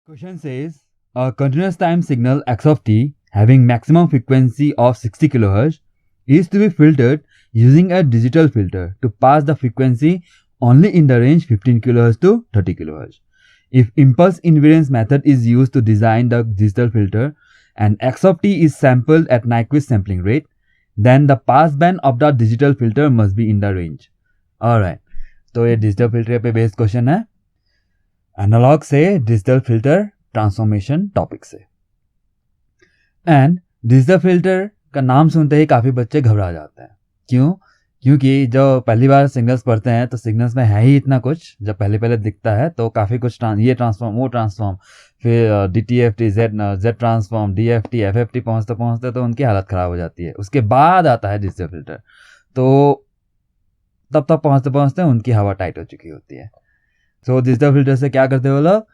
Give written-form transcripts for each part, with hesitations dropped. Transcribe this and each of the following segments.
Question says a continuous time signal x of t having maximum frequency of 60 kHz is to be filtered using a digital filter to pass the frequency only in the range 15 kHz to 30 kHz. If impulse invariance method is used to design the digital filter and x of t is sampled at Nyquist sampling rate, then the passband of the digital filter must be in the range. Alright, तो ये digital filter पे based question है, analogue से digital filter transformation topic से. And digital filter का नाम सुनते ही काफ़ी बच्चे घबरा जाते हैं. क्यों? क्योंकि जब पहली बार सिग्नल्स पढ़ते हैं तो सिग्नल्स में है ही इतना कुछ. जब पहले दिखता है तो काफ़ी कुछ ये ट्रांसफॉर्म वो ट्रांसफॉर्म, फिर DTFT Z transform, DFT FFT पहुँचते तो उनकी हालत ख़राब हो जाती है. उसके बाद आता है डिजिटल फिल्टर, तो तब तक पहुँचते उनकी हवा टाइट हो चुकी होती है. सो डिजिटल फिल्टर से क्या करते हो लोग,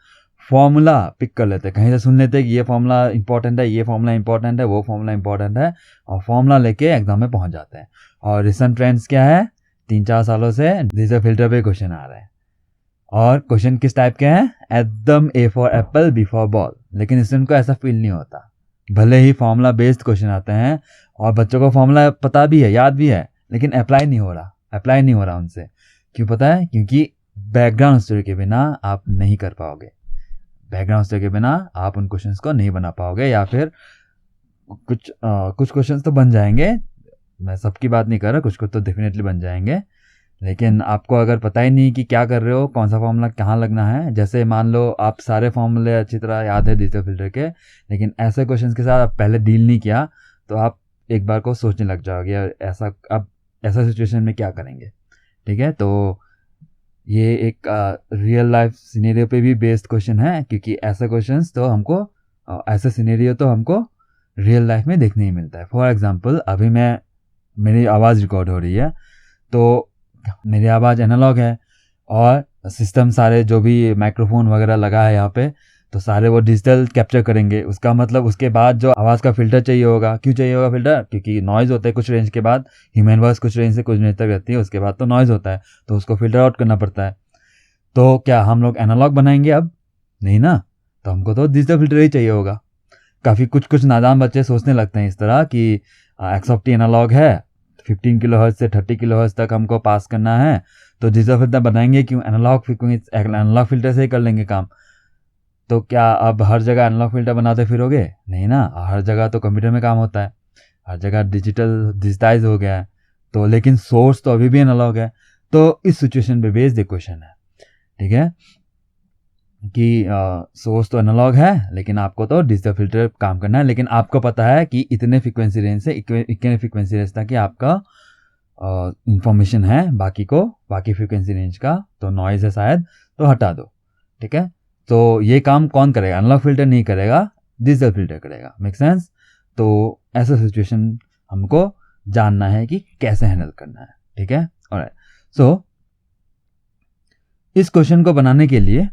फॉर्मूला पिक कर लेते हैं, कहीं से सुन लेते हैं कि ये फॉर्मूला इंपॉर्टेंट है, ये फॉर्मूला इंपॉर्टेंट है, वो फॉर्मूला इंपॉर्टेंट है, और फॉर्मूला लेके एग्जाम में पहुंच जाते हैं. और रिसेंट ट्रेंड्स क्या है, 3-4 सालों से डिजिटल फिल्टर पे क्वेश्चन आ रहे हैं. और क्वेश्चन किस टाइप के हैं, एकदम A for Apple B for ball. लेकिन स्टूडेंट को ऐसा फील नहीं होता. भले ही फॉर्मूला बेस्ड क्वेश्चन आते हैं और बच्चों को फॉर्मूला पता भी है, याद भी है, लेकिन अप्लाई नहीं हो रहा उनसे. क्यों पता है? क्योंकि बैकग्राउंड स्टोरी के बिना आप नहीं कर पाओगे. बैकग्राउंड स्टोरी के बिना आप उन क्वेश्चंस को नहीं बना पाओगे, या फिर कुछ क्वेश्चंस तो बन जाएंगे, मैं सबकी बात नहीं कर रहा, कुछ तो डेफिनेटली बन जाएंगे. लेकिन आपको अगर पता ही नहीं कि क्या कर रहे हो, कौन सा फॉर्मूला कहाँ लगना है, जैसे मान लो आप सारे फॉर्मूले अच्छी तरह याद है डिजिटल फिल्टर के, लेकिन ऐसे क्वेश्चंस के साथ आप पहले डील नहीं किया, तो आप एक बार को सोचने लग जाओगे ऐसा सिचुएशन में क्या करेंगे. ठीक है, तो ये एक रियल लाइफ सिनेरियो पे भी बेस्ड क्वेश्चन है, क्योंकि ऐसे क्वेश्चंस तो हमको ऐसे सिनेरियो तो हमको रियल लाइफ में देखने ही मिलता है. फॉर एग्जांपल, अभी मेरी आवाज़ रिकॉर्ड हो रही है, तो मेरी आवाज़ एनालॉग है और सिस्टम सारे जो भी माइक्रोफोन वगैरह लगा है यहाँ पे, तो सारे वो डिजिटल कैप्चर करेंगे. उसका मतलब उसके बाद जो आवाज़ का फ़िल्टर चाहिए होगा. क्यों चाहिए होगा फ़िल्टर? क्योंकि नॉइज़ होता है कुछ रेंज के बाद, ह्यूमन वॉइस कुछ रेंज से कुछ रेंज तक रहती है, उसके बाद तो नॉइज़ होता है, तो उसको फ़िल्टर आउट करना पड़ता है. तो क्या हम लोग एनालॉग बनाएंगे? अब नहीं ना, तो हमको तो डिजिटल फ़िल्टर ही चाहिए होगा. काफ़ी कुछ नादान बच्चे सोचने लगते हैं इस तरह कि एक्स ऑफ टी एनालॉग है, 15 kHz से 30 kHz तक हमको पास करना है, तो डिजिटल फिल्टर बनाएंगे क्यों, एनालॉग फिल्टर से ही कर लेंगे काम. तो क्या अब हर जगह एनालॉग फिल्टर बनाते फिरोगे? नहीं ना, हर जगह तो कंप्यूटर में काम होता है, हर जगह डिजिटाइज हो गया है. तो लेकिन सोर्स तो अभी भी एनालॉग है. तो इस सिचुएशन पे बेस्ड क्वेश्चन है. ठीक है, कि सोर्स तो एनालॉग है, लेकिन आपको तो डिजिटल फिल्टर काम करना है. लेकिन आपको पता है कि इतने फ्रीक्वेंसी रेंज से इतने फ्रीक्वेंसी रेंज तक कि आपका इंफॉर्मेशन है, बाकी फ्रीक्वेंसी रेंज का तो नॉइज़ है शायद, तो हटा दो. ठीक है, तो ये काम कौन करेगा? एनालॉग फिल्टर नहीं करेगा, डिजिटल फिल्टर करेगा. Make sense? तो ऐसा सिचुएशन हमको जानना है कि कैसे हैंडल करना है. ठीक है, ऑलराइट. सो इस क्वेश्चन को बनाने के लिए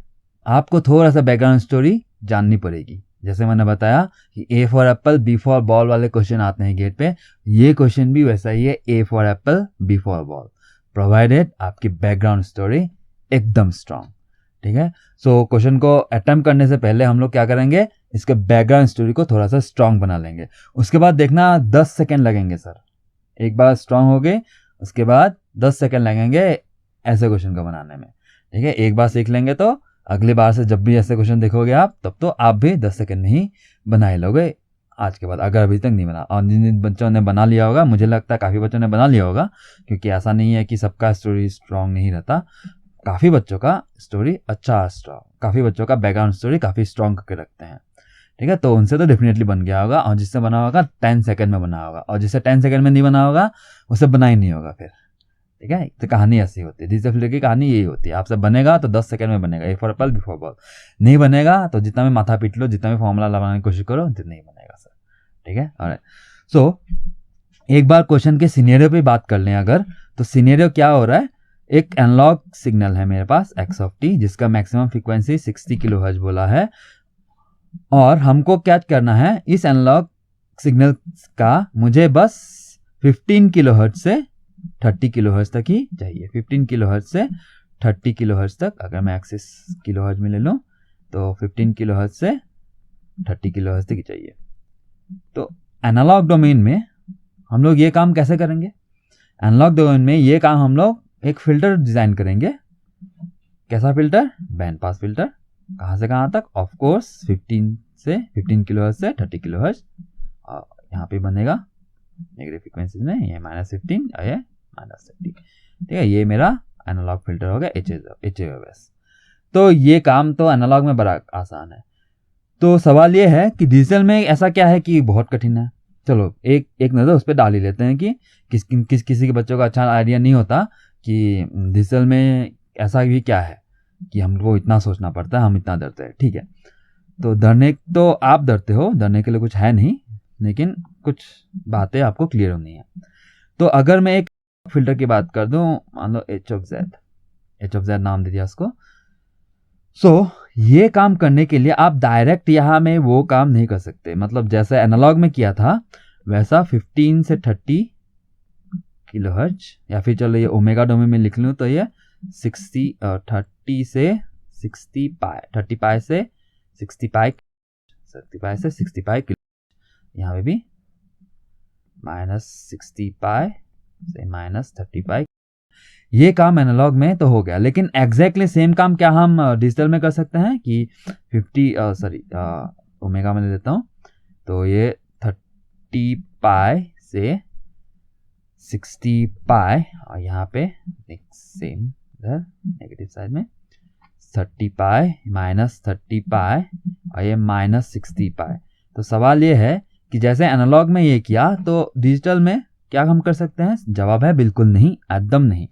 आपको थोड़ा सा बैकग्राउंड स्टोरी जाननी पड़ेगी. जैसे मैंने बताया कि A for Apple B for ball वाले क्वेश्चन आते हैं गेट पे, ये क्वेश्चन भी वैसा ही है, A for Apple B for ball, provided आपकी बैकग्राउंड स्टोरी एकदम स्ट्रांग. ठीक है, सो क्वेश्चन को अटेम्प्ट करने से पहले हम लोग क्या करेंगे, इसके बैकग्राउंड स्टोरी को थोड़ा सा स्ट्रांग बना लेंगे. उसके बाद देखना 10 सेकेंड लगेंगे सर. एक बार स्ट्रांग हो गए, उसके बाद 10 सेकेंड लगेंगे ऐसे क्वेश्चन को बनाने में. ठीक है, एक बार सीख लेंगे तो अगली बार से जब भी ऐसे क्वेश्चन देखोगे आप, तब तो आप भी 10 सेकेंड में ही बना ही लोगे आज के बाद, अगर अभी तक नहीं बना. और जिन बच्चों ने बना लिया होगा, मुझे लगता है काफ़ी बच्चों ने बना लिया होगा, क्योंकि ऐसा नहीं है कि सबका स्टोरी स्ट्रांग नहीं रहता. काफ़ी बच्चों का स्टोरी काफ़ी बच्चों का बैकग्राउंड स्टोरी काफ़ी स्ट्रांग करके रखते हैं. ठीक है, तो उनसे तो डेफिनेटली बन गया होगा, और जिससे बना होगा 10 सेकेंड में बना होगा, और जिससे 10 सेकेंड में नहीं बना होगा उससे बना ही नहीं होगा फिर. ठीक है, तो कहानी ऐसी होती है, डिजिटल फिल्टर की कहानी यही होती है. आपसे बनेगा तो 10 सेकंड में बनेगा, A for Apple B for ball. नहीं बनेगा तो जितना भी माथा पीट लो, जितना भी फॉर्मूला लगाने की कोशिश करो, जितना नहीं बनेगा सर. ठीक है, ऑलराइट. सो एक बार क्वेश्चन के सिनेरियो पे बात कर लें अगर, तो सिनेरियो क्या हो रहा है, एक एनालॉग सिग्नल है मेरे पास एक्स ऑफ टी, जिसका मैक्सिमम फ्रीक्वेंसी 60 kHz बोला है, और हमको क्या करना है, इस एनालॉग सिग्नल का मुझे बस 15 kHz से 30 kHz तक ही चाहिए. 15 kHz से 30 kHz तक, अगर मैं एक्सिस kHz में ले लूँ तो 15 किलोहर्ट्ज से 30 किलोहर्ट्ज तक चाहिए। तो एनालॉग डोमेन में हम लोग ये काम कैसे करेंगे? एनालॉग डोमेन में ये काम हम लोग एक फिल्टर डिजाइन करेंगे। कैसा फिल्टर? Band pass filter. कहाँ से कहाँ तक? ऑफ कोर्स 15 किलोहर्ट्ज से 30 किलोहर्ट्ज। यहाँ पे बनेगा नेगेटिव फ्रीक्वेंसीज में ये -15 और ये -30। ठीक है, ये मेरा एनालॉग फिल्टर हो गया HAOS। तो ये काम तो एनालॉग में बड़ा आसान है। तो सवाल ये है कि डिजिटल में ऐसा क्या है कि बहुत कठिन है? चलो एक नज़र उस पर डाल ही लेते हैं कि किसी के बच्चों का अच्छा आइडिया नहीं होता कि डिजिटल में ऐसा भी क्या है कि हमको इतना सोचना पड़ता है, हम इतना डरते हैं। ठीक है, तो डरने तो आप डरते हो, डरने के लिए कुछ है नहीं, लेकिन कुछ बातें आपको क्लियर होनी है। तो अगर मैं एक फिल्टर की बात कर दूं, मान लो H ऑफ Z नाम दे दिया उसको। सो ये काम करने के लिए आप डायरेक्ट यहाँ में वो काम नहीं कर सकते। मतलब जैसे एनालॉग में किया था वैसा 15 से 30 किलोहर्ट्ज, या फिर चलो ये ओमेगा डोमेन में लिख लूँ तो ये 30 से 60 पाई, 30 पाई से 60 पाई, 30 पाई से 60 पाई किलो। यहाँ पे भी -60 पाई से -30 पाई। ये काम एनालॉग में तो हो गया, लेकिन एग्जैक्टली सेम काम क्या हम डिजिटल में कर सकते हैं कि 50 ओमेगा में ले लेता हूँ, तो ये 30 पाई से 60 पाई, और यहाँ पे सेम इधर नेगेटिव साइड में 30 पाई -30 पाई और ये -60 पाई। तो सवाल ये है कि जैसे एनालॉग में ये किया तो डिजिटल में क्या हम कर सकते हैं? जवाब है बिल्कुल नहीं, एकदम नहीं।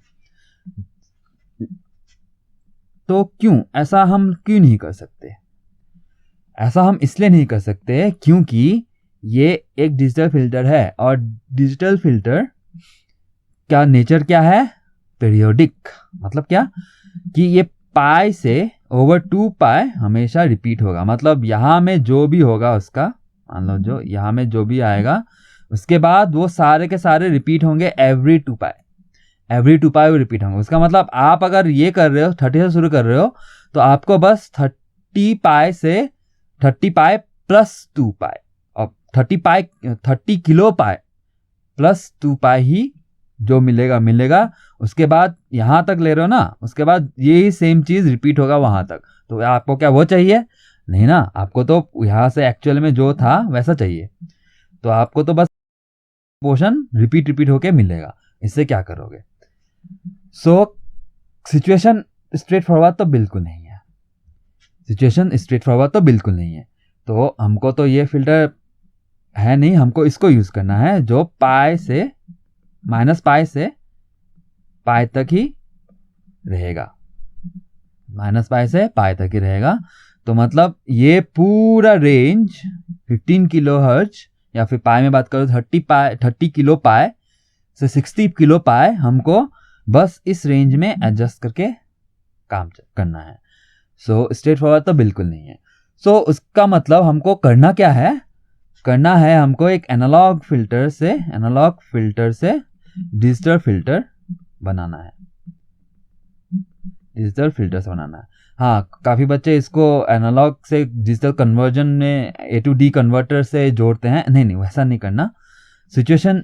तो क्यों ऐसा हम क्यों नहीं कर सकते? ऐसा हम इसलिए नहीं कर सकते क्योंकि ये एक डिजिटल फिल्टर है, और डिजिटल फिल्टर का नेचर क्या है? पीरियोडिक। मतलब क्या कि ये पाई से ओवर 2 पाई हमेशा रिपीट होगा। मतलब यहाँ में जो भी होगा उसका, मान लो जो यहाँ में जो भी आएगा उसके बाद वो सारे के सारे रिपीट होंगे एवरी 2 पाई वो रिपीट होंगे। उसका मतलब आप अगर ये कर रहे हो 30 से शुरू कर रहे हो तो आपको बस 30 पाई से 30 पाई प्लस 2 पाई और 30 किलो पाई प्लस 2 पाई ही जो मिलेगा। उसके बाद यहाँ तक ले रहे हो ना, उसके बाद यही सेम चीज रिपीट होगा वहां तक। तो आपको क्या वो चाहिए? नहीं ना, आपको तो यहाँ से एक्चुअल में जो था वैसा चाहिए। तो आपको तो बस पोर्शन रिपीट होके मिलेगा। इससे क्या करोगे? सो सिचुएशन स्ट्रेट फॉरवर्ड तो बिल्कुल नहीं है। तो हमको तो ये फिल्टर है नहीं, हमको इसको यूज करना है जो पाई से -पाई से पाई तक ही रहेगा, -पाई से पाई तक ही रहेगा। तो मतलब ये पूरा रेंज 15 किलोहर्ट्ज, या फिर पाई में बात करो 30 किलो पाई से 60 किलो पाई, हमको बस इस रेंज में एडजस्ट करके काम करना है। सो स्ट्रेट फॉरवर्ड तो बिल्कुल नहीं है। सो उसका मतलब हमको करना क्या है? करना है हमको एक एनालॉग फिल्टर से डिजिटल फिल्टर बनाना है। हाँ, काफ़ी बच्चे इसको एनालॉग से डिजिटल कन्वर्जन में A to D कन्वर्टर से जोड़ते हैं। नहीं, वैसा नहीं करना। सिचुएशन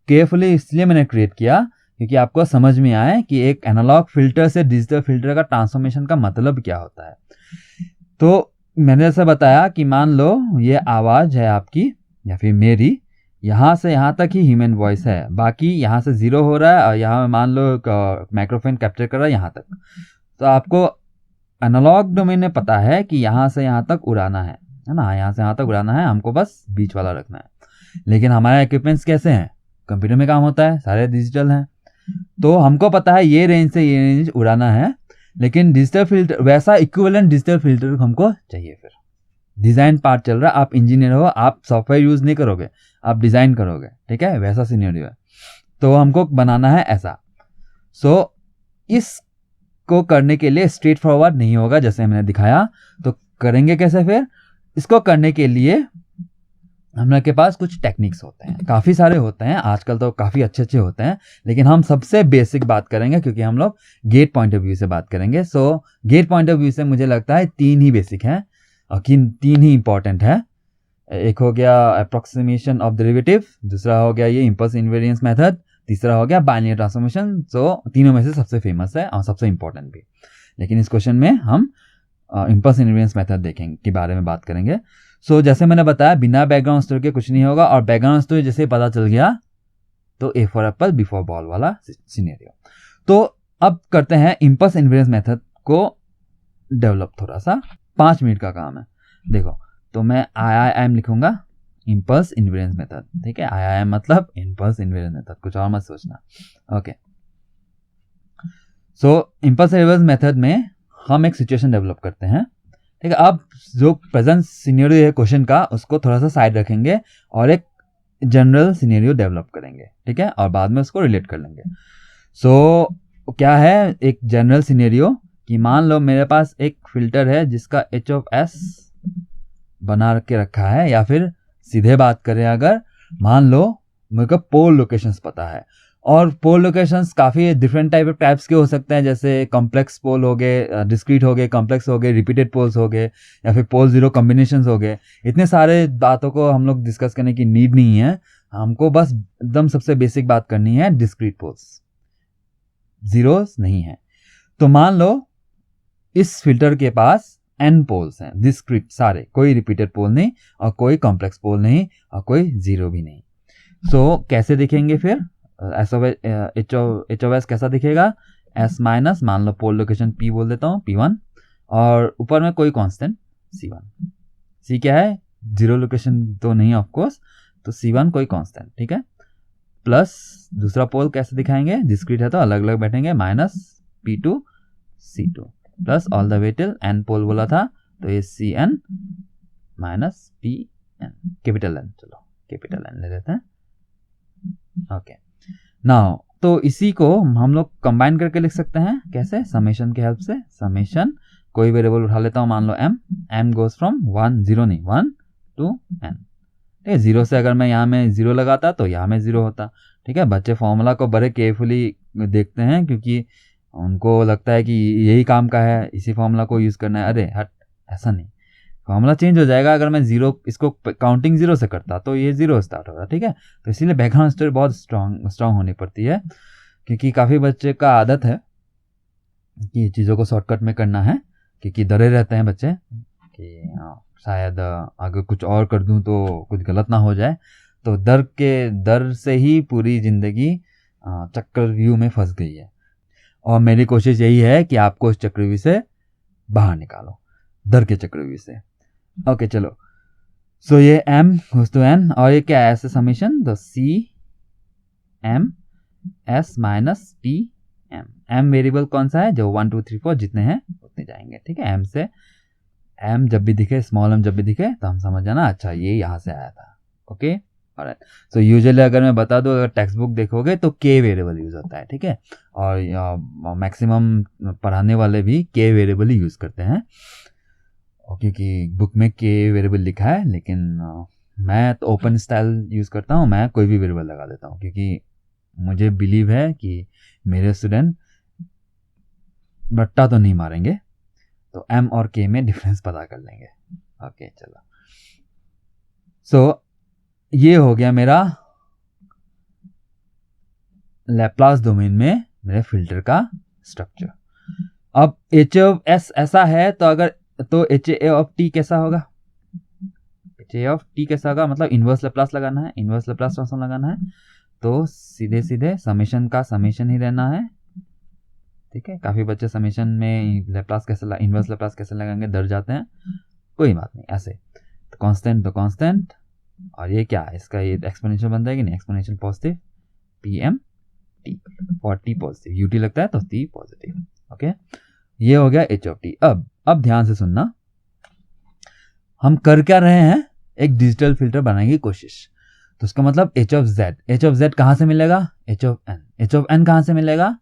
केयरफुली इसलिए मैंने क्रिएट किया क्योंकि आपको समझ में आए कि एक एनालॉग फिल्टर से डिजिटल फिल्टर का ट्रांसफॉर्मेशन का मतलब क्या होता है। तो मैंने जैसे बताया कि मान लो ये आवाज़ है आपकी या फिर मेरी, यहाँ से यहाँ तक ही ह्यूमन वॉइस है, बाकी यहाँ से 0 हो रहा है और यहाँ मान लो माइक्रोफोन कैप्चर कर रहा है यहाँ तक। तो आपको एनालॉग डोमेन में पता है कि यहाँ से यहाँ तक उड़ाना है ना, यहाँ से यहाँ तक उड़ाना है, हमको बस बीच वाला रखना है। लेकिन हमारे इक्विपमेंट्स कैसे हैं? कंप्यूटर में काम होता है, सारे डिजिटल हैं। तो हमको पता है ये रेंज से ये रेंज उड़ाना है, लेकिन डिजिटल फिल्टर वैसा इक्विवेलेंट डिजिटल फिल्टर हमको चाहिए। फिर डिज़ाइन पार्ट चल रहा है, आप इंजीनियर हो, आप सॉफ्टवेयर यूज़ नहीं करोगे, आप डिज़ाइन करोगे। ठीक है, वैसा सिनेरियो है। तो हमको बनाना है ऐसा। सो इसको करने के लिए स्ट्रेट फॉरवर्ड नहीं होगा जैसे मैंने दिखाया। तो करेंगे कैसे फिर? इसको करने के लिए हम लोग के पास कुछ टेक्निक्स होते हैं, काफ़ी सारे होते हैं, आजकल तो काफ़ी अच्छे अच्छे होते हैं, लेकिन हम सबसे बेसिक बात करेंगे क्योंकि हम लोग गेट पॉइंट ऑफ व्यू से बात करेंगे। सो गेट पॉइंट ऑफ व्यू से मुझे लगता है 3 ही बेसिक हैं और 3 ही इंपॉर्टेंट है। एक हो गया अप्रोक्सीमेशन ऑफ डेरिवेटिव, दूसरा हो गया ये इम्पल्स इन्वेरिएंस मेथड, तीसरा हो गया बाइनरी ट्रांसफॉर्मेशन। सो तीनों में से सबसे फेमस है और सबसे इंपॉर्टेंट भी, लेकिन इस क्वेश्चन में हम इम्पल्स इन्वेरिएंस मेथड देखेंगे के बारे में बात करेंगे। सो जैसे मैंने बताया बिना बैकग्राउंड स्टोरी के कुछ नहीं होगा, और बैकग्राउंड स्टोरी जैसे पता चल गया तो A for apple B for ball वाला सिनेरियो। तो अब करते हैं इम्पल्स इन्वेरिएंस मेथड को डेवलप, थोड़ा सा 5 मिनट का काम है। देखो, तो मैं IIM लिखूंगा, इम्पल्स इन्वेरिएंस मेथड, ठीक है। IIM मतलब इम्पल्स इन्वेरिएंस मेथड, कुछ और मत सोचना। ओके, सो इम्पल्स इन्वेरिएंस मेथड में हम एक सिचुएशन डेवलप करते हैं, ठीक है। अब जो प्रेजेंट सिनेरियो है क्वेश्चन का, उसको थोड़ा सा साइड रखेंगे और एक जनरल सिनेरियो डेवलप करेंगे, ठीक है, और बाद में उसको रिलेट कर लेंगे। सो क्या है एक जनरल सिनेरियो कि मान लो मेरे पास एक फिल्टर है जिसका H(s) बना के रखा है, या फिर सीधे बात करें अगर, मान लो मेरे को पोल लोकेशंस पता है, और पोल लोकेशंस काफ़ी डिफरेंट टाइप्स के हो सकते हैं, जैसे कॉम्प्लेक्स पोल हो गए, डिस्क्रीट हो गए, कॉम्प्लेक्स हो गए, रिपीटेड पोल्स हो गए, या फिर पोल जीरो कॉम्बिनेशंस हो गए। इतने सारे बातों को हम लोग डिस्कस करने की नीड नहीं है, हमको बस एकदम सबसे बेसिक बात करनी है, डिस्क्रीट पोल्स, जीरोस नहीं है। तो मान लो इस फिल्टर के पास n पोल्स हैं, डिस्क्रीट सारे, कोई रिपीटेड पोल नहीं और कोई कॉम्प्लेक्स पोल नहीं और कोई जीरो भी नहीं। सो कैसे दिखेंगे फिर? H(s) कैसा दिखेगा? S माइनस, मान लो पोल लोकेशन P बोल देता हूँ, P1, और ऊपर में कोई कांस्टेंट C1। C क्या है? जीरो लोकेशन तो नहीं ऑफकोर्स, तो C1 कोई कांस्टेंट, ठीक है। प्लस दूसरा पोल कैसे दिखाएंगे? डिस्क्रीट है तो अलग अलग बैठेंगे, minus P2 C2 plus all the way till n पोल बोला था, तो ये Cn minus Pn, capital N, चलो कैपिटल N ले लेते हैं। ओके, नाउ तो इसी को हम लोग कंबाइन करके लिख सकते हैं, कैसे? समेशन के हेल्प से। समेशन, कोई वेरिएबल उठा लेता हूँ, मान लो m गोज फ्रॉम 1 0 नहीं 1 to n, ठीक है। जीरो से अगर मैं यहाँ में जीरो लगाता तो यहाँ में जीरो होता, ठीक है। बच्चे फॉर्मूला को बड़े केयरफुली देखते हैं क्योंकि उनको लगता है कि यही काम का है, इसी फॉर्मूला को यूज़ करना है। अरे हट, ऐसा नहीं, फॉर्मूला चेंज हो जाएगा अगर मैं जीरो, इसको काउंटिंग जीरो से करता तो ये जीरो स्टार्ट होगा, ठीक है। तो इसीलिए बैकग्राउंड स्टोरी बहुत स्ट्रांग होनी पड़ती है, क्योंकि काफ़ी बच्चे का आदत है कि चीज़ों को शॉर्टकट में करना है, क्योंकि डरे रहते हैं बच्चे कि शायद अगर कुछ और कर दूं तो कुछ गलत ना हो जाए। तो डर से ही पूरी ज़िंदगी चक्रव्यूह में फंस गई है, और मेरी कोशिश यही है कि आपको इस चक्रव्यूह से बाहर निकालो, डर के चक्रव्यूह से। ओके चलो, सो ये m गोज टू n, और ये क्या है ऐसे समेशन, तो C m s minus P m। m variable कौन सा है? जो 1 2 3 4 जितने हैं उतने जाएंगे, ठीक है। m से m जब भी दिखे, स्मॉल m जब भी दिखे तो हम समझ जाना अच्छा ये यहाँ से आया था। Okay, alright. सो यूजुअली अगर मैं बता दूं, अगर टेक्स्ट बुक देखोगे तो k वेरिएबल यूज होता है, ठीक है, और मैक्सिमम पढ़ाने वाले भी k वेरिएबल ही यूज करते हैं, क्योंकि बुक में k वेरिएबल लिखा है, लेकिन मैं तो ओपन स्टाइल यूज़ करता हूँ, मैं कोई भी वेरिएबल लगा देता हूँ, क्योंकि मुझे बिलीव है कि मेरे स्टूडेंट रट्टा तो नहीं मारेंगे, तो m और k में डिफरेंस पता कर लेंगे। ओके चलो, सो ये हो गया मेरा लैप्लास डोमेन में मेरे फिल्टर का स्ट्रक्चर। अब H(s) ऐसा है तो अगर, तो HA(t) कैसा होगा? HA(t) कैसा होगा? मतलब इन्वर्स लैप्लास लगाना है, इन्वर्स लैप्लास ट्रांसफॉर्म लगाना है, तो सीधे सीधे समेशन का समेशन ही रहना है, ठीक है। काफ़ी बच्चे समेशन में लैप्लास कैसे, इन्वर्स लैप्लास कैसे लगाएंगे डर जाते हैं, कोई बात नहीं, ऐसे तो कांस्टेंट तो कांस्टेंट, और ये क्या है इसका, ये एक्सपोनेंशियल बनता है कि नहीं, exponential positive PMT, for t positive, UT लगता है तो t पॉजिटिव। ओके, ये हो गया H(t). अब ध्यान से सुनना, हम कर क्या रहे हैं? एक डिजिटल फिल्टर बनाने की कोशिश। तो उसका मतलब H(z) कहाँ से मिलेगा? H(n) कहाँ से मिलेगा?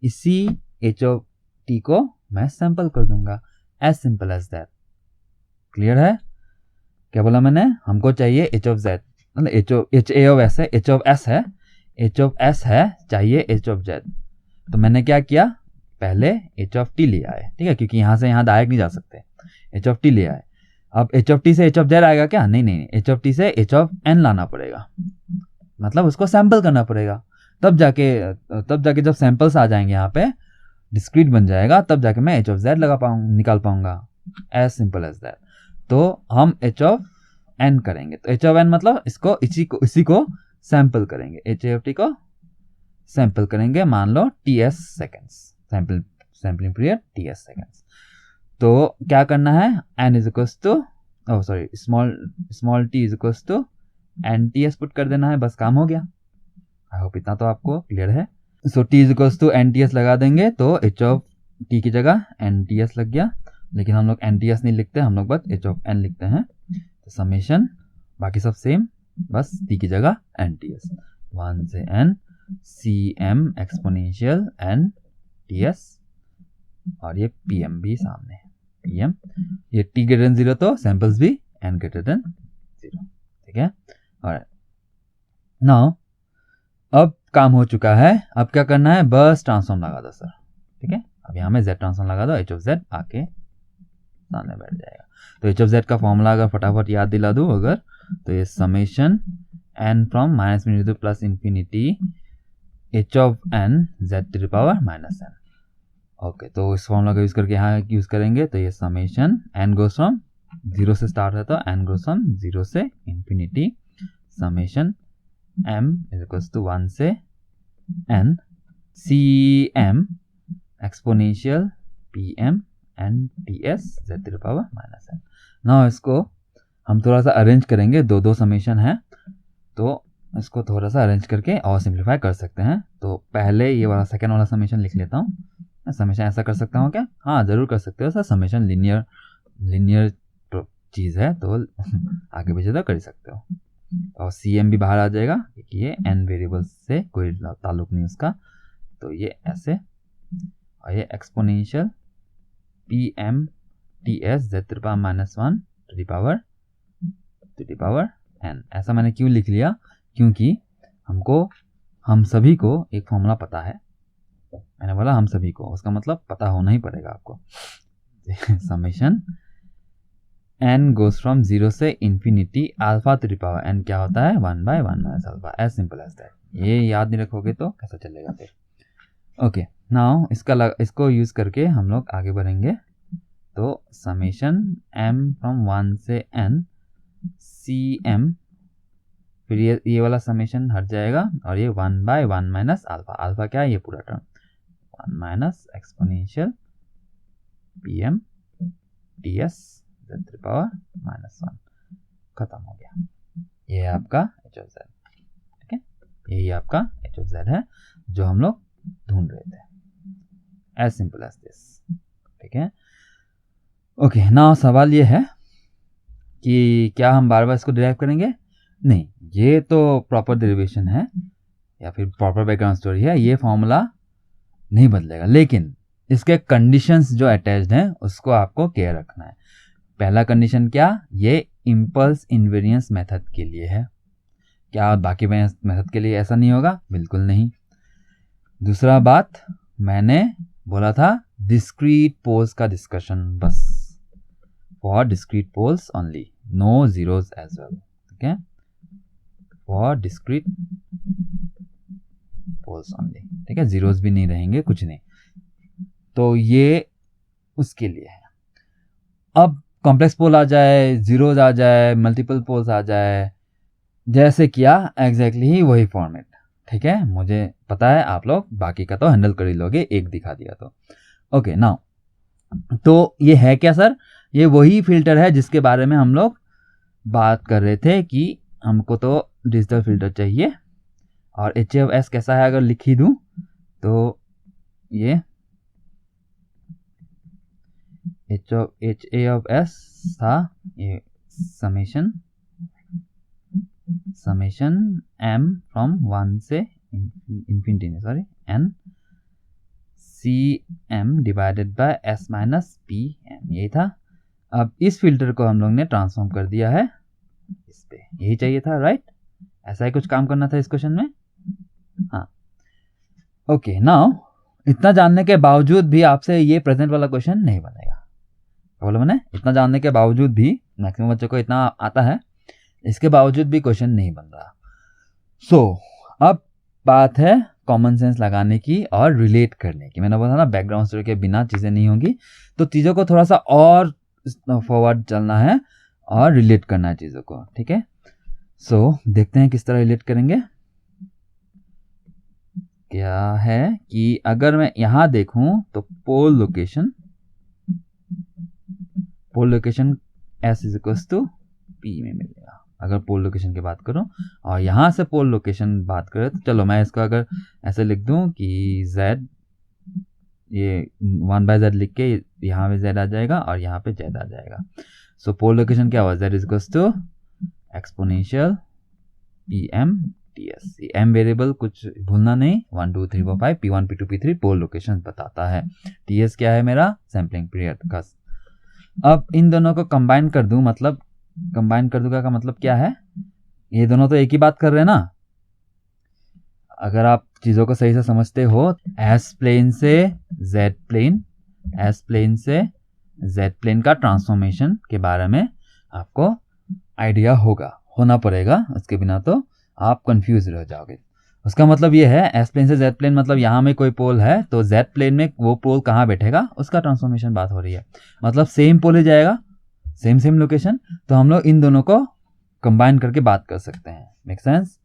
इसी H(t) को मैं सैंपल कर दूंगा, as simple as that. Clear है? क्या बोला मैंने, हमको चाहिए एच ऑफ जेड, मतलब एच ए ऑफ एस है, एच ऑफ एस है, एच ऑफ एस है, चाहिए एच ऑफ जेड। तो मैंने क्या किया, पहले एच ऑफ टी लिया है, ठीक है, क्योंकि यहाँ से यहाँ डायरेक्ट नहीं जा सकते, एच ऑफ टी लिया है। अब एच ऑफ टी से एच ऑफ जेड आएगा क्या, नहीं नहीं, एच ऑफ टी से एच ऑफ एन लाना पड़ेगा, मतलब उसको सैंपल करना पड़ेगा, तब जाके जब सैंपल्स आ जाएंगे यहाँ पे, डिस्क्रीट बन जाएगा, तब जाके मैं एच ऑफ जेड निकाल पाऊंगा, एज सिंपल एज दैट। तो हम एच ऑफ एन करेंगे, तो एच ऑफ एन मतलब इसी को सैंपल करेंगे, एच ऑफ टी को सैंपल करेंगे, मान लो t s seconds, sampling period t s seconds. तो क्या करना है, n is equals to small t is equals to n T s put कर देना है, बस काम हो गया। आई होप इतना तो आपको क्लियर है। So t is equals to n T s लगा देंगे, तो एच ऑफ टी की जगह एन टी एस लग गया, लेकिन हम लोग एन टी एस नहीं लिखते, हम लोग बस एच ऑफ एन लिखते हैं। तो समेशन बाकी सब सेम, बस टी की जगह एन टी एस, 1 से N C M exponential N T S, और ये पी एम भी सामने है, पी एम, ये टी ग्रेटर देन 0 तो सैंपल्स भी एन ग्रेटर देन 0, ठीक है। और नाउ अब काम हो चुका है, अब क्या करना है, बस ट्रांसफॉर्म लगा दो सर, ठीक है। अब यहाँ में z ट्रांसफॉर्म लगा दो, एच ऑफ जेड आके सामने बैठ जाएगा। तो एच ऑफ जेड का फॉर्मूला अगर फटाफट याद दिला दूँ अगर, तो ये summation n from -∞ to plus infinity H of n z to the power -n। Okay, तो इस फॉर्मूला का यूज करके यहाँ यूज करेंगे, तो ये समेशन n गोज फ्रॉम 0 से स्टार्ट है, तो n गोज फ्रॉम 0 से infinity summation m is equals to 1 से n C M exponential P M N T S Z to the power -n। Now इसको हम थोड़ा सा अरेंज करेंगे, दो समेशन है, तो इसको थोड़ा सा अरेंज करके और सिंप्लीफाई कर सकते हैं। तो पहले ये वाला सेकेंड वाला समेशन लिख लेता हूँ। समेशन ऐसा कर सकता हूँ क्या, हाँ जरूर कर सकते हो सर, समेशन लीनियर चीज़ है, तो आगे पीछे तो कर ही सकते हो। और सी एम भी बाहर आ जाएगा, क्योंकि ये एन वेरिएबल से कोई ताल्लुक नहीं उसका, तो ये ऐसे, और ये exponential P M T S Z to the power -1 to the power N. ऐसा मैंने क्यों लिख लिया, क्योंकि हम सभी को एक फॉर्मूला पता है, मैंने बोला हम सभी को, उसका मतलब पता होना ही पड़ेगा आपको। समेशन n गोज फ्रॉम 0 से infinity alpha to the power n क्या होता है, 1/1 - alpha, as simple as that. ये याद नहीं रखोगे तो कैसा चलेगा फिर। ओके, नाउ इसको यूज करके हम लोग आगे बढ़ेंगे। तो समेशन m फ्रॉम 1 से n सी एम, फिर ये वाला समेशन हट जाएगा, और ये 1/1 - अल्फा, अल्फा क्या है, ये पूरा term 1 - exponential P M T S Z to the power -1, खत्म हो गया। ये है आपका एच ऑफ जेड, ठीक है, यही आपका एच ऑफ जेड है जो हम लोग ढूंढ रहे थे, एज सिंपल एज दिस, ठीक है। ओके, नाउ सवाल ये है कि क्या हम बार बार इसको डिराइव करेंगे, नहीं, ये तो प्रॉपर डेरिवेशन है या फिर प्रॉपर बैकग्राउंड स्टोरी है, ये फॉर्मूला नहीं बदलेगा, लेकिन इसके कंडीशंस जो अटैच्ड हैं उसको आपको केयर रखना है। पहला कंडीशन क्या, ये इम्पल्स इनवेरियंस मेथड के लिए है, क्या बाकी मेथड के लिए ऐसा नहीं होगा, बिल्कुल नहीं। दूसरा बात, मैंने बोला था डिस्क्रीट पोल्स का डिस्कशन, बस for discrete poles only, no zeros as well, ठीक है, फॉर डिस्क्रीट पोल्स ओनली, ठीक है, जीरोस भी नहीं रहेंगे, कुछ नहीं, तो ये उसके लिए है। अब कॉम्प्लेक्स पोल आ जाए, जीरोज आ जाए, मल्टीपल पोल्स आ जाए, जैसे किया एग्जैक्टली ही वही फॉर्मेट, ठीक है, मुझे पता है आप लोग बाकी का तो हैंडल कर ही लोगे, एक दिखा दिया तो। ओके, नाउ तो ये है क्या सर, ये वही फिल्टर है जिसके बारे में हम लोग बात कर रहे थे कि हमको तो डिजिटल फिल्टर चाहिए। और एच ऑफ एस कैसा है अगर लिख ही दूं, तो ये एच ए ऑफ एस था, ये समेशन एम फ्रॉम 1 से infinity, sorry N C M divided by S minus P M, यही था। अब इस फिल्टर को हम लोग ने ट्रांसफॉर्म कर दिया है इस पे, यही चाहिए था, राइट? ऐसा ही कुछ काम करना था इस क्वेश्चन में। हाँ, ओके, नाउ इतना जानने के बावजूद भी आपसे ये प्रेजेंट वाला क्वेश्चन नहीं बनेगा। बोलो मैंने, इतना जानने के बावजूद भी, मैक्सिमम बच्चों को इतना आता है, इसके बावजूद भी क्वेश्चन नहीं बन रहा। सो अब बात है कॉमन सेंस लगाने की और रिलेट करने की। मैंने बोला ना बैकग्राउंड स्टोरी के बिना चीज़ें नहीं होंगी, तो चीज़ों को थोड़ा सा और फॉरवर्ड चलना है और रिलेट करना है चीज़ों को, ठीक है? सो देखते हैं किस तरह रिलेट करेंगे। क्या है कि अगर मैं यहाँ देखूं तो pole location S is equals to P में मिलेगा, अगर पोल लोकेशन की बात करूं। और यहाँ से पोल लोकेशन बात करें तो चलो मैं इसको अगर ऐसे लिख दूं कि Z, ये 1/Z लिख के यहाँ पे Z आ जाएगा और यहाँ पे Z आ जाएगा। सो पोल लोकेशन क्या हुआ, Z is equals to exponential PM TS। M variable कुछ भूलना नहीं, 1 2 3 4 5 P1 P2 P3 पोल लोकेशन बताता है। TS क्या है मेरा, सैम्पलिंग पीरियड का। अब इन दोनों को कंबाइन कर दूं, मतलब कंबाइन कर दूंगा का मतलब क्या है, ये दोनों तो एक ही बात कर रहे हैं ना। अगर आप चीज़ों को सही से समझते हो, एस प्लेन से जेड प्लेन, एस प्लेन से जेड प्लेन का ट्रांसफॉर्मेशन के बारे में आपको आइडिया होना पड़ेगा, उसके बिना तो आप कंफ्यूज रह जाओगे। उसका मतलब ये है, एस प्लेन से जेड प्लेन मतलब यहाँ में कोई पोल है तो जेड प्लेन में वो पोल कहाँ बैठेगा, उसका ट्रांसफॉर्मेशन बात हो रही है। मतलब सेम पोल ही जाएगा, सेम लोकेशन, तो हम लोग इन दोनों को कंबाइन करके बात कर सकते हैं। Make sense?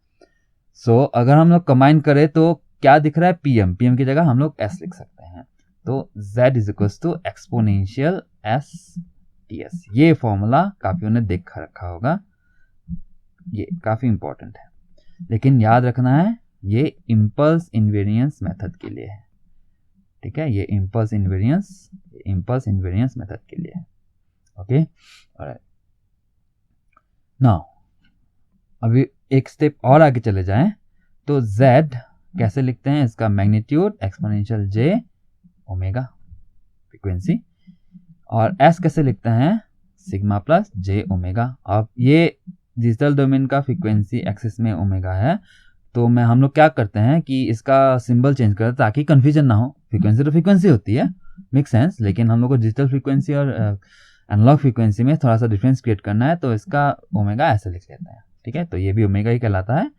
सो अगर हम लोग कंबाइन करें तो क्या दिख रहा है, PM की जगह हम लोग S लिख सकते हैं। तो Z is equals to exponential S TS। ये फॉर्मूला काफियों ने देख रखा होगा, ये काफी इंपॉर्टेंट है, लेकिन याद रखना है ये इम्पल्स इनवेरियंस मेथड के लिए है, ठीक है? ये इम्पल्स इनवेरियंस मेथड के लिए है, ओके? ऑलराइट, नाउ अभी एक स्टेप और आगे चले जाएं तो Z कैसे लिखते हैं, इसका magnitude exponential J omega frequency, और S कैसे लिखते हैं, सिग्मा प्लस J ओमेगा। अब ये डिजिटल डोमेन का फ्रीक्वेंसी एक्सिस में ओमेगा है, तो हम लोग क्या करते हैं कि इसका सिंबल चेंज करते हैं ताकि कंफ्यूजन ना हो। फ्रीक्वेंसी तो फ्रीक्वेंसी होती है, मेक सेंस, लेकिन हम लोग को डिजिटल फ्रीक्वेंसी और एनालॉग फ्रीक्वेंसी में थोड़ा सा डिफरेंस क्रिएट करना है, तो इसका ओमेगा ऐसे लिख लेते हैं, ठीक है? तो ये भी ओमेगा ही कहलाता है,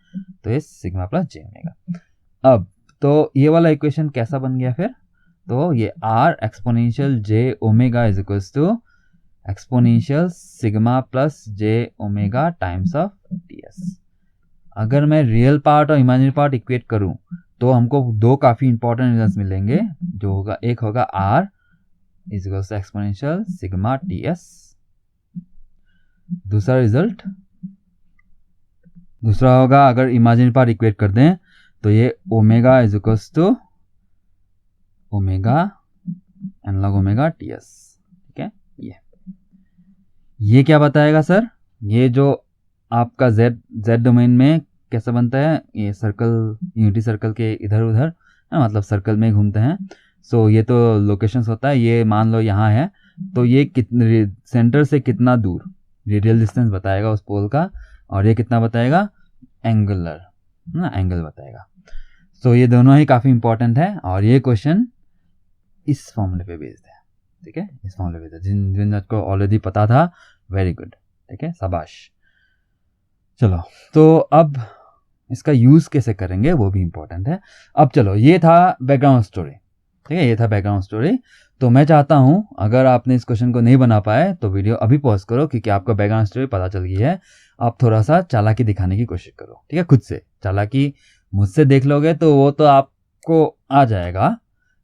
तो ये सिग्मा प्लस J ओमेगा। अब तो ये वाला इक्वेशन कैसा बन गया फिर, तो ये R exponential J omega is equals to exponential sigma plus J omega times of TS। अगर मैं रियल पार्ट और इमेजिनरी पार्ट इक्वेट करूं तो हमको दो काफी इंपॉर्टेंट रिजल्ट्स मिलेंगे, जो होगा, एक होगा R is equals to exponential sigma TS, दूसरा होगा अगर इमेजिनरी पार्ट इक्वेट कर दें तो ये omega is equals to omega analog omega TS, ठीक है? ये क्या बताएगा सर, ये जो आपका Z डोमेन में कैसा बनता है, ये सर्कल, यूनिटी सर्कल के इधर उधर, मतलब सर्कल में घूमते हैं। सो ये तो लोकेशंस होता है, ये मान लो यहाँ है, तो ये कितने सेंटर से कितना दूर, रेडियल डिस्टेंस बताएगा उस पोल का, और ये कितना बताएगा, एंगुलर ना, एंगल बताएगा। सो ये दोनों ही काफ़ी इंपॉर्टेंट है, और ये क्वेश्चन इस फॉर्मूले पे बेस्ड है, ठीक है? इस फॉर्मूले पे जिन को ऑलरेडी पता था, वेरी गुड, ठीक है, शाबाश। चलो, तो अब इसका यूज़ कैसे करेंगे वो भी इंपॉर्टेंट है। अब चलो, ये था बैकग्राउंड स्टोरी, ठीक है? ये था बैकग्राउंड स्टोरी। तो मैं चाहता हूँ अगर आपने इस क्वेश्चन को नहीं बना पाए तो वीडियो अभी पॉज करो, क्योंकि आपको बैकग्राउंड स्टोरी पता चल गई है। आप थोड़ा सा चालाकी दिखाने की कोशिश करो, ठीक है? खुद से चालाकी मुझसे देख लोगे तो वो तो आपको आ जाएगा,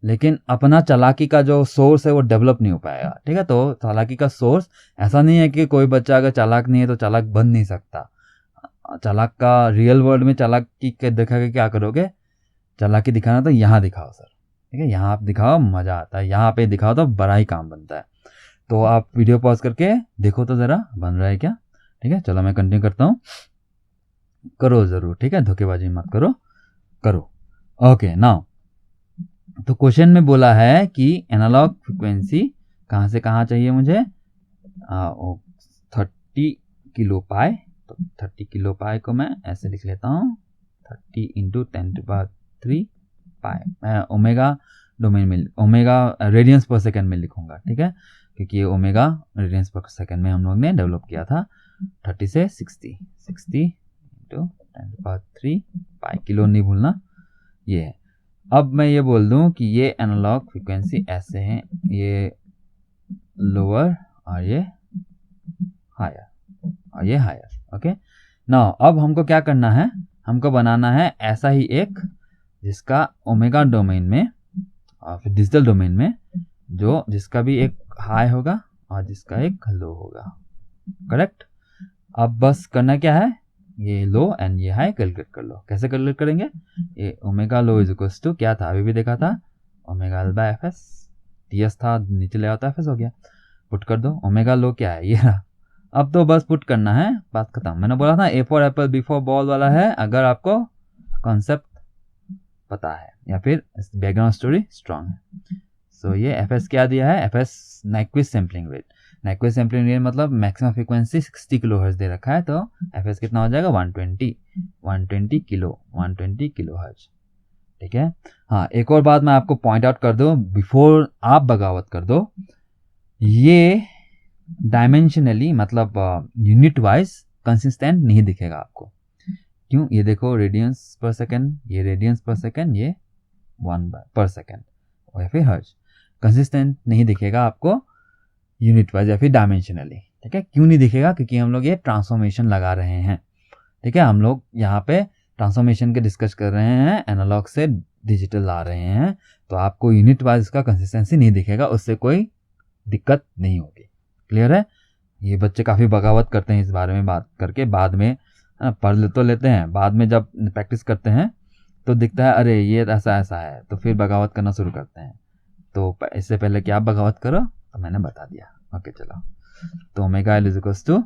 लेकिन अपना चालाकी का जो सोर्स है वो डेवलप नहीं हो पाएगा, ठीक है? तो चालाकी का सोर्स ऐसा नहीं है कि कोई बच्चा अगर चालाक नहीं है तो चालाक बन नहीं सकता। चालाक का रियल वर्ल्ड में चालाकी के दिखा के क्या करोगे, चालाकी दिखाना तो यहाँ दिखाओ सर, ठीक है? यहाँ आप दिखाओ, मज़ा आता है, यहाँ पे दिखाओ तो बड़ा ही काम बनता है। तो आप वीडियो पॉज करके देखो तो ज़रा बन रहा है क्या, ठीक है? चलो मैं कंटिन्यू करता हूँ, करो ज़रूर, ठीक है? धोखेबाजी मत करो। ओके, नाउ तो क्वेश्चन में बोला है कि एनालॉग फ्रिक्वेंसी कहाँ से कहाँ चाहिए मुझे, 30 किलो पाई तो 30 किलो पाई को मैं ऐसे लिख लेता हूँ, 30 इंटू 10⁻³ पाई। मैं ओमेगा डोमेन में, ओमेगा रेडियंस पर सेकेंड में लिखूंगा, ठीक है, क्योंकि ये ओमेगा रेडियंस पर सेकेंड में हम लोग ने डेवलप किया था। 30 से 60 इंटू 10⁻³ पाई, किलो नहीं भूलना, ये है। अब मैं ये बोल दूं कि ये एनालॉग फ्रीक्वेंसी ऐसे हैं, ये लोअर और ये हायर और ये हायर। ओके, नाउ अब हमको क्या करना है, हमको बनाना है ऐसा ही एक जिसका ओमेगा डोमेन में और फिर डिजिटल डोमेन में जो जिसका भी एक हाई होगा और जिसका एक लो होगा, करेक्ट। अब बस करना क्या है, ये लो एंड ये हाई कैलकुलेट कर लो। कैसे कैलकुलेट करेंगे, ये omega low is equals to क्या था, अभी भी देखा था, omega L by F S, TS था नीचे ले आता एफ एस हो गया, पुट कर दो। ओमेगा लो क्या है, ये रहा। अब तो बस पुट करना है, बात खत्म। मैंने बोला था A for apple B for ball वाला है, अगर आपको कॉन्सेप्ट पता है या फिर बैकग्राउंड स्टोरी स्ट्रांग है। सो ये एफ एस क्या दिया है, F S Nyquist sampling rate. Nyquist sampling rate मतलब मैक्सिमम फ्रीक्वेंसी 60 किलोहर्ट्ज दे रखा है, तो एफ एस कितना हो जाएगा 120 किलोहर्ट्ज, ठीक है। हाँ, एक और बात मैं आपको पॉइंट आउट कर दूं बिफोर आप बगावत कर दो, ये डायमेंशनली मतलब यूनिट वाइज कंसिस्टेंट नहीं दिखेगा आपको। क्यों, ये देखो रेडियंस पर सेकेंड, ये रेडियंस पर सेकेंड, ये 1/s और फिर हर्ट्ज, कंसिस्टेंट नहीं दिखेगा आपको यूनिट वाइज या फिर डायमेंशनली, ठीक है। क्यों नहीं दिखेगा, क्योंकि हम लोग ये ट्रांसफॉर्मेशन लगा रहे हैं, ठीक है। हम लोग यहाँ पे ट्रांसफॉर्मेशन के डिस्कस कर रहे हैं, एनालॉग से डिजिटल ला रहे हैं, तो आपको यूनिट वाइज का कंसिस्टेंसी नहीं दिखेगा, उससे कोई दिक्कत नहीं होगी। क्लियर है। ये बच्चे काफ़ी बगावत करते हैं इस बारे में बात करके, बाद में पढ़ तो लेते हैं, बाद में जब प्रैक्टिस करते हैं तो दिखता है अरे ये ऐसा ऐसा है, तो फिर बगावत करना शुरू करते हैं। तो इससे पहले कि आप बगावत करो तो मैंने बता दिया। ओके चलो, तो omega L is equals to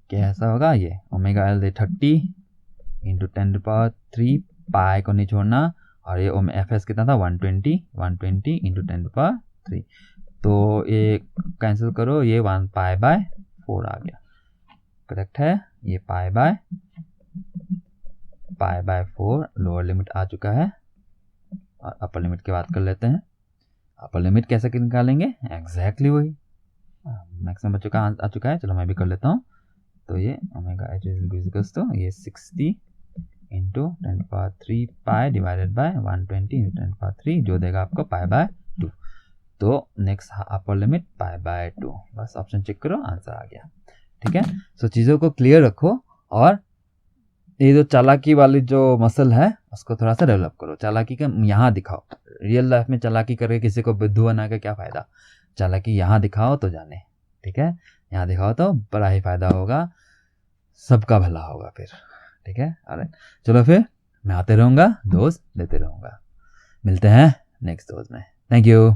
क्या ऐसा होगा, ये ओमेगा एल 30 इंटू 10⁻³ पाई को नहीं छोड़ना, और ये एफ एस कितना था 120 इंटू 10⁻³, तो ये कैंसिल करो, ये 1π/4 आ गया, करेक्ट है। ये π/4 लोअर लिमिट आ चुका है, और अपर लिमिट की बात कर लेते हैं। अपर लिमिट कैसे निकालेंगे, एग्जैक्टली वही मैक्सिमम बच्चों का आ चुका है, चलो मैं भी कर लेता हूँ। तो ये omega H is equals to ये 60 into 10⁻³ pi divided by 120 into 10⁻³, जो देगा आपको π/2। तो नेक्स्ट अपर लिमिट π/2, बस ऑप्शन चेक करो, आंसर आ गया, ठीक है। सो चीज़ों को क्लियर रखो, और ये जो चालाकी वाली जो मसल है उसको थोड़ा सा डेवलप करो। चालाकी का यहाँ दिखाओ, रियल लाइफ में चालाकी करके किसी को बुद्धू बना के क्या फ़ायदा, चालाकी यहाँ दिखाओ तो जाने, ठीक है। यहाँ दिखाओ तो बड़ा ही फ़ायदा होगा, सबका भला होगा फिर, ठीक है। अरे चलो फिर मैं आते रहूँगा, दोस्त देते रहूँगा, मिलते हैं नेक्स्ट दोस्त में। Thank you.